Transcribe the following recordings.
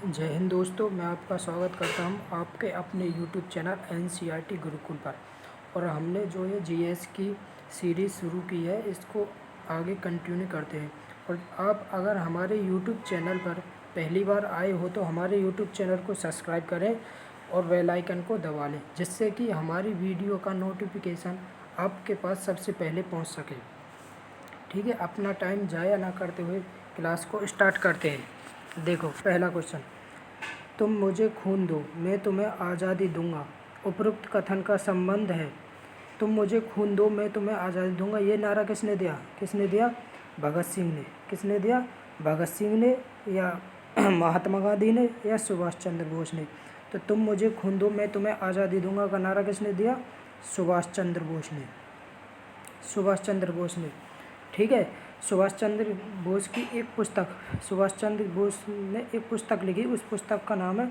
जय हिंद दोस्तों, मैं आपका स्वागत करता हूं आपके अपने YouTube चैनल NCERT गुरुकुल पर। और हमने जो ये जीएस की सीरीज़ शुरू की है, इसको आगे कंटिन्यू करते हैं। और आप अगर हमारे YouTube चैनल पर पहली बार आए हो तो हमारे YouTube चैनल को सब्सक्राइब करें और बेल आइकन को दबा लें, जिससे कि हमारी वीडियो का नोटिफिकेशन आपके पास सबसे पहले पहुँच सके। ठीक है, अपना टाइम ज़ाया ना करते हुए क्लास को स्टार्ट करते हैं। देखो, पहला क्वेश्चन, तुम मुझे खून दो मैं तुम्हें आज़ादी दूंगा। उपरोक्त कथन का संबंध है। तुम मुझे खून दो मैं तुम्हें आज़ादी दूंगा, ये नारा किसने दिया? भगत सिंह ने। किसने दिया? भगत सिंह ने या महात्मा गांधी ने या सुभाष चंद्र बोस ने? तो तुम मुझे खून दो मैं तुम्हें आज़ादी दूंगा का नारा किसने दिया? सुभाष चंद्र बोस ने। सुभाष चंद्र बोस ने। ठीक है, सुभाष चंद्र बोस की एक पुस्तक, सुभाष चंद्र बोस ने एक पुस्तक लिखी, उस पुस्तक का नाम है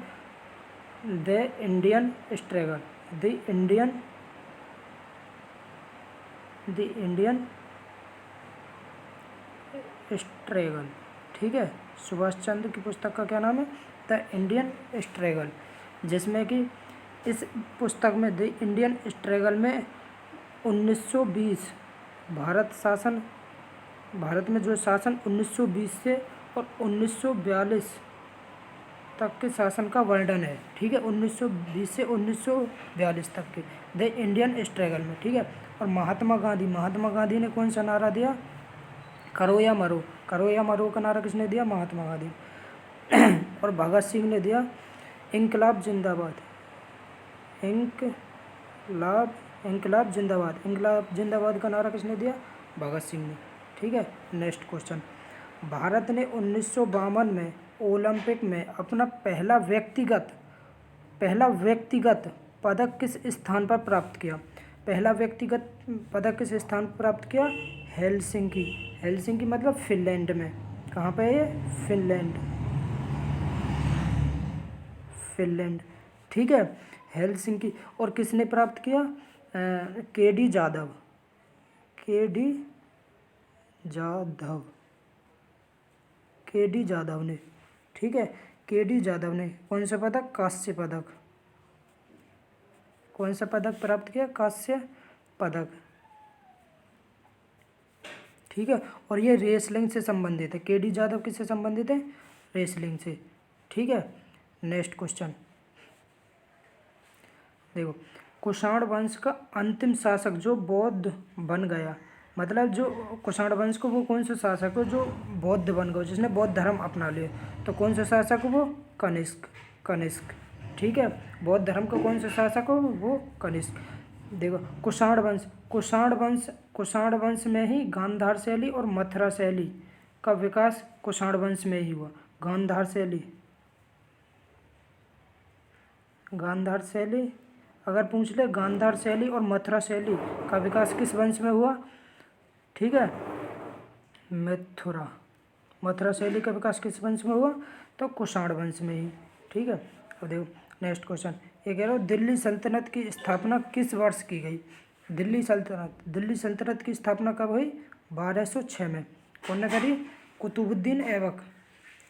the Indian struggle. The Indian struggle. ठीक है, सुभाष चंद्र की पुस्तक का क्या नाम है? द इंडियन स्ट्रगल, जिसमें कि इस पुस्तक में द इंडियन स्ट्रगल में 1920 भारत में जो शासन 1920 से और 1942 तक के शासन का वर्णन है। ठीक है, 1920 से 1942 तक के द इंडियन स्ट्रगल में। ठीक है, और महात्मा गांधी ने कौन सा नारा दिया? करो या मरो। करो या मरो का नारा किसने दिया? महात्मा गांधी। और भगत सिंह ने दिया इंकलाब जिंदाबाद। इंकलाब जिंदाबाद का नारा किसने दिया? भगत सिंह ने। ठीक है, नेक्स्ट क्वेश्चन, भारत ने 1952 में ओलंपिक में अपना पहला व्यक्तिगत पदक किस स्थान पर प्राप्त किया? पहला व्यक्तिगत पदक किस स्थान पर प्राप्त किया? हेलसिंकी मतलब फिनलैंड में। कहाँ पे है ये? फिनलैंड। ठीक है, हेलसिंकी। और किसने प्राप्त किया? के डी जाधव ने। ठीक है, के डी जाधव ने कौन सा पदक? कांस्य पदक। कौन सा पदक प्राप्त किया? कांस्य पदक। ठीक है, और ये रेसलिंग से संबंधित है। के डी जाधव किससे संबंधित है? रेसलिंग से। ठीक है, नेक्स्ट क्वेश्चन देखो, कुषाण वंश का अंतिम शासक जो बौद्ध बन गया, मतलब जो कुषाण वंश को, वो कौन सा शासक हो जो बौद्ध बन गया, जिसने बौद्ध धर्म अपना लिया? तो कौन सा शासक हो? वो कनिष्क। ठीक है, बौद्ध धर्म का कौन सा शासक हो? वो कनिष्क। देखो, कुषाण वंश में ही गांधार शैली और मथुरा शैली का विकास कुषाण वंश में ही हुआ। गांधार शैली अगर पूछ ले, गांधार शैली और मथुरा शैली का विकास किस वंश में हुआ? ठीक है, मथुरा शैली का विकास किस वंश में हुआ? तो कुषाण वंश में ही। ठीक है, अब देखो नेक्स्ट क्वेश्चन, ये कह रहा हूँ दिल्ली सल्तनत की स्थापना किस वर्ष की गई? दिल्ली सल्तनत की स्थापना कब हुई? 1206 में। कौन ने करी? कुतुबुद्दीन ऐबक।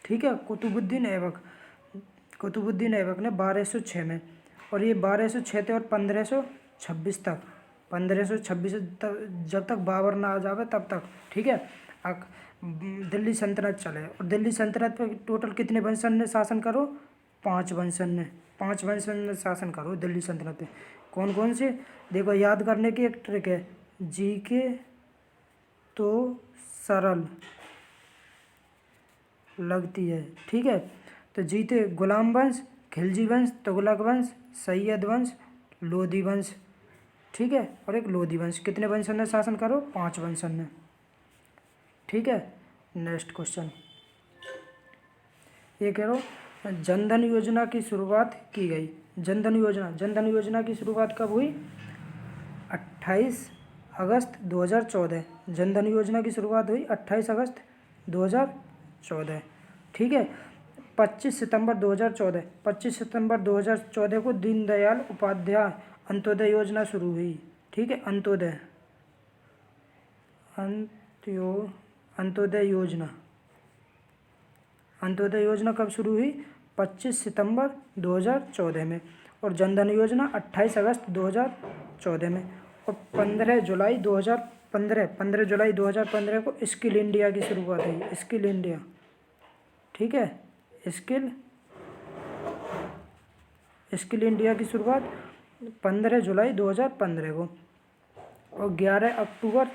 ठीक है, कुतुबुद्दीन ऐबक ने 1206 में। और ये 1206 थे और 1526 तक, 1526 तक, जब तक बाबर ना आ जावे तब तक। ठीक है, दिल्ली सल्तनत चले। और दिल्ली सल्तनत पे टोटल कितने वंशज ने शासन करो? 5 वंशज ने शासन करो दिल्ली सल्तनत पे। कौन कौन से? देखो, याद करने की एक ट्रिक है, जीके तो सरल लगती है। ठीक है, तो जीते गुलाम वंश, खिलजी वंश, तुगलक वंश, सैयद वंश, लोधी वंश। ठीक है, और एक लोधी वंश। कितने वंशज ने शासन करो? 5 वंशज ने। ठीक है, नेक्स्ट क्वेश्चन, ये कह रहा हूँ जनधन योजना की शुरुआत की गई। जनधन योजना की शुरुआत कब हुई? 28 अगस्त 2014। जनधन योजना की शुरुआत हुई 28 अगस्त 2014। ठीक है, 25 सितंबर 2014 को दीनदयाल उपाध्याय अंत्योदय योजना शुरू हुई। ठीक है, अंत्योदय योजना कब शुरू हुई? 25 सितंबर 2014 में। और जनधन योजना 28 अगस्त 2014 में। और 15 जुलाई 2015 को स्किल इंडिया की शुरुआत हुई, स्किल इंडिया, ठीक है, स्किल इंडिया की शुरुआत 15 जुलाई 2015 को। और 11 अक्टूबर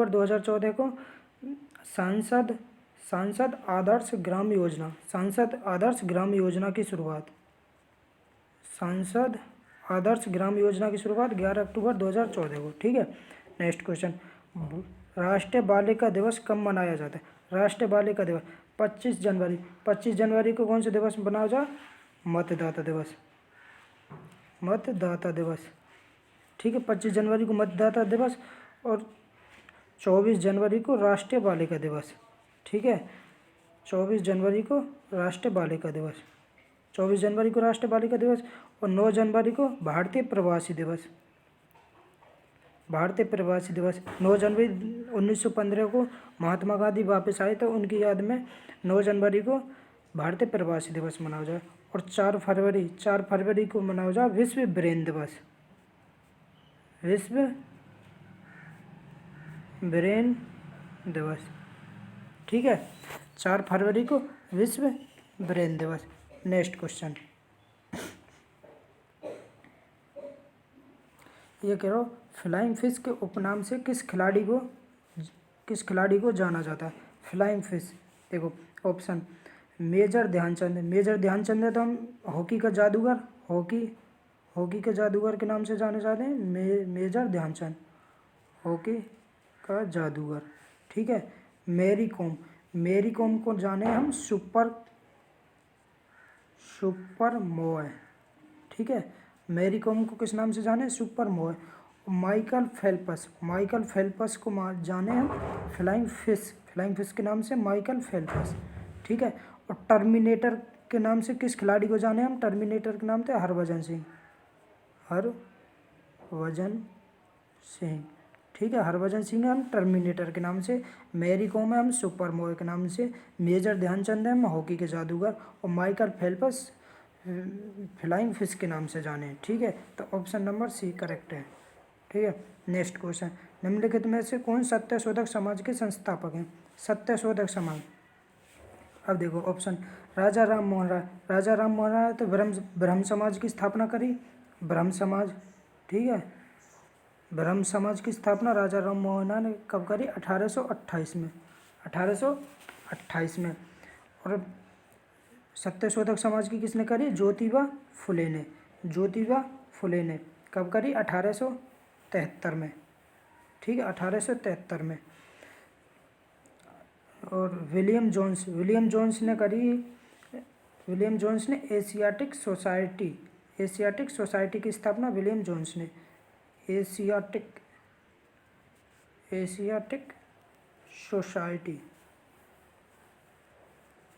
2014 को सांसद आदर्श ग्राम योजना, सांसद आदर्श ग्राम योजना की शुरुआत, सांसद आदर्श ग्राम योजना की शुरुआत 11 अक्टूबर 2014 को, ठीक है। नेक्स्ट क्वेश्चन, राष्ट्रीय बालिका दिवस कब मनाया जाता है? राष्ट्रीय बालिका दिवस 25 जनवरी। 25 जनवरी को कौन सा दिवस मनाया जाए? मतदाता दिवस, मतदाता दिवस, ठीक है। 25 जनवरी को मतदाता दिवस और 24 जनवरी को राष्ट्रीय बालिका दिवस, ठीक है। 24 जनवरी को राष्ट्रीय बालिका दिवस, 24 जनवरी को राष्ट्रीय बालिका दिवस। और 9 जनवरी को भारतीय प्रवासी दिवस, भारतीय प्रवासी दिवस। 9 जनवरी 1915 को महात्मा गांधी वापस आए तो उनकी याद में 9 जनवरी को भारतीय प्रवासी दिवस मनाया जाए। और 4 फरवरी को मनाया जाए विश्व ब्रेन दिवस, विश्व ब्रेन दिवस, ठीक है। 4 फरवरी को विश्व ब्रेन दिवस। नेक्स्ट क्वेश्चन, ये कह रहा हूँ फ्लाइंग फिश के उपनाम से किस खिलाड़ी को जाना जाता है? फ्लाइंग फिश, देखो option, major Dhyanchand. Major Dhyanchand है तो हम हॉकी का जादूगर, हॉकी के जादूगर के नाम से जाने जाते हैं, मेजर ध्यानचंद, हॉकी का जादूगर, ठीक है। मैरी कॉम को जाने हम सुपर मोय, ठीक है। मैरी कॉम को किस नाम से जाने? सुपर मोय। माइकल फेल्पस को जाने हम फ्लाइंग फिश के नाम से माइकल फेल्पस, ठीक है। और टर्मिनेटर के नाम से किस खिलाड़ी को जाने हम? टर्मिनेटर के नाम से हरभजन सिंह, ठीक है। हरभजन सिंह हम टर्मिनेटर के नाम से, मैरी कॉम है हम सुपर मोय के नाम से, मेजर ध्यानचंद है हम हॉकी के जादूगर, और माइकल फेल्पस फ्लाइंग फिश के नाम से जाने, ठीक है। तो ऑप्शन नंबर सी करेक्ट है, ठीक है। नेक्स्ट क्वेश्चन, निम्नलिखित में से कौन सत्यशोधक समाज के संस्थापक हैं? सत्यशोधक समाज, अब देखो ऑप्शन, राजा राम मोहन राय तो ब्रह्म समाज की स्थापना करी, ब्रह्म समाज, ठीक है। ब्रह्म समाज की स्थापना राजा राम मोहन राय ने कब करी? 1828 में, 1828 में। और सत्यशोधक समाज की किसने करी? ज्योतिबा फुले ने कब करी? 1873 में, ठीक है, 1873 में। और विलियम जोन्स ने एशियाटिक सोसाइटी की स्थापना विलियम जोन्स ने,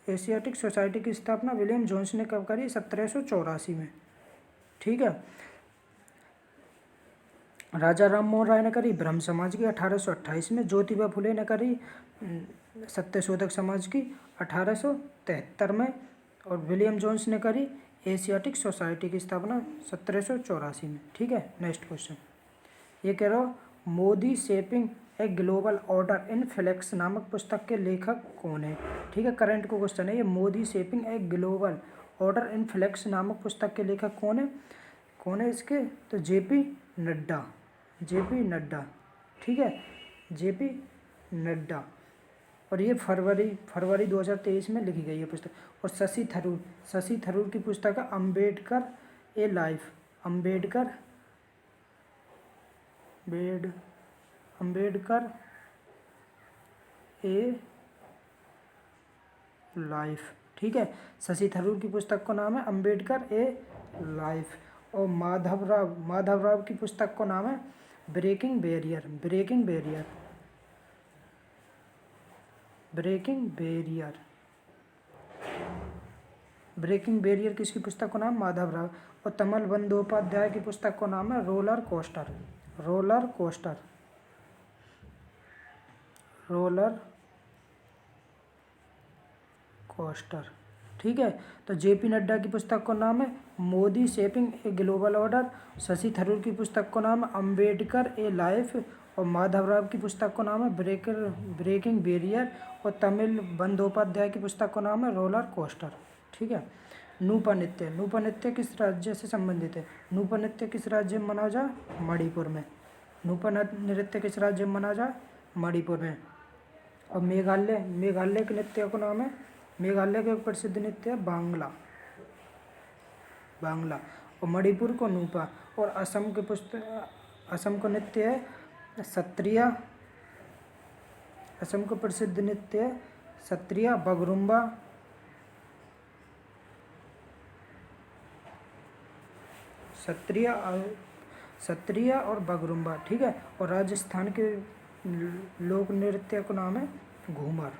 एशियाटिक सोसाइटी की स्थापना विलियम जोन्स ने कब करी? 1784 में, ठीक है। राजा राम मोहन राय ने करी ब्रह्म समाज की 1828 में, ज्योतिबा फुले ने करी सत्यशोधक समाज की 1873 में, और विलियम जोन्स ने करी एशियाटिक सोसाइटी की स्थापना 1784 में, ठीक है। नेक्स्ट क्वेश्चन, ये कह रहा हूँ Modi shaping a global order in flux नामक पुस्तक के लेखक कौन है? ठीक है, करंट को क्वेश्चन है ये, Modi shaping a global order in flux नामक पुस्तक के लेखक कौन है इसके? तो जेपी नड्डा, ठीक है, जेपी नड्डा। और ये फरवरी 2023 में लिखी गई है पुस्तक। और शशि थरूर की पुस्तक है अम्बेडकर ए लाइफ, अम्बेडकर ए लाइफ, ठीक है। शशि थरूर की पुस्तक का नाम है अम्बेडकर ए लाइफ। और माधव राव की पुस्तक का नाम है ब्रेकिंग बैरियर किसकी पुस्तक का नाम? माधव राव। और तमल बंदोपाध्याय की पुस्तक का नाम है रोलर कोस्टर। ठीक है, तो जेपी नड्डा की पुस्तक का नाम है Modi shaping a global order. Shashi Tharoor की पुस्तक का नाम है अम्बेडकर ए लाइफ। और माधव राव की पुस्तक का नाम है ब्रेकिंग बैरियर। और तमिल बंदोपाध्याय की पुस्तक का नाम है रोलर कोस्टर। ठीक है, नूपा नृत्य। नूपा नृत्य किस राज्य से संबंधित है? नूपा नृत्य किस राज्य में मनाया जाए? मणिपुर में। नूपा नृत्य किस राज्य में मनाया जाए? मणिपुर में। और मेघालय, मेघालय के नृत्य का नाम है, मेघालय का एक प्रसिद्ध नृत्य है बांग्ला, बांग्ला। और मणिपुर को नूपा। और असम के असम का नृत्य है सत्रिया। असम का प्रसिद्ध नृत्य है सत्रिया, बगरुम्बा। सत्रिया और बगरुम्बा। ठीक है, और राजस्थान के लोक नृत्य का नाम है घूमर,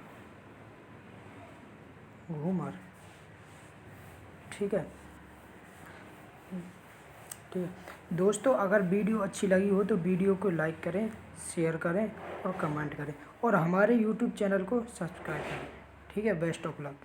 घूमर। ठीक है, ठीक है दोस्तों, अगर वीडियो अच्छी लगी हो तो वीडियो को लाइक करें, शेयर करें और कमेंट करें, और हमारे यूट्यूब चैनल को सब्सक्राइब करें। ठीक है, बेस्ट ऑफ लक।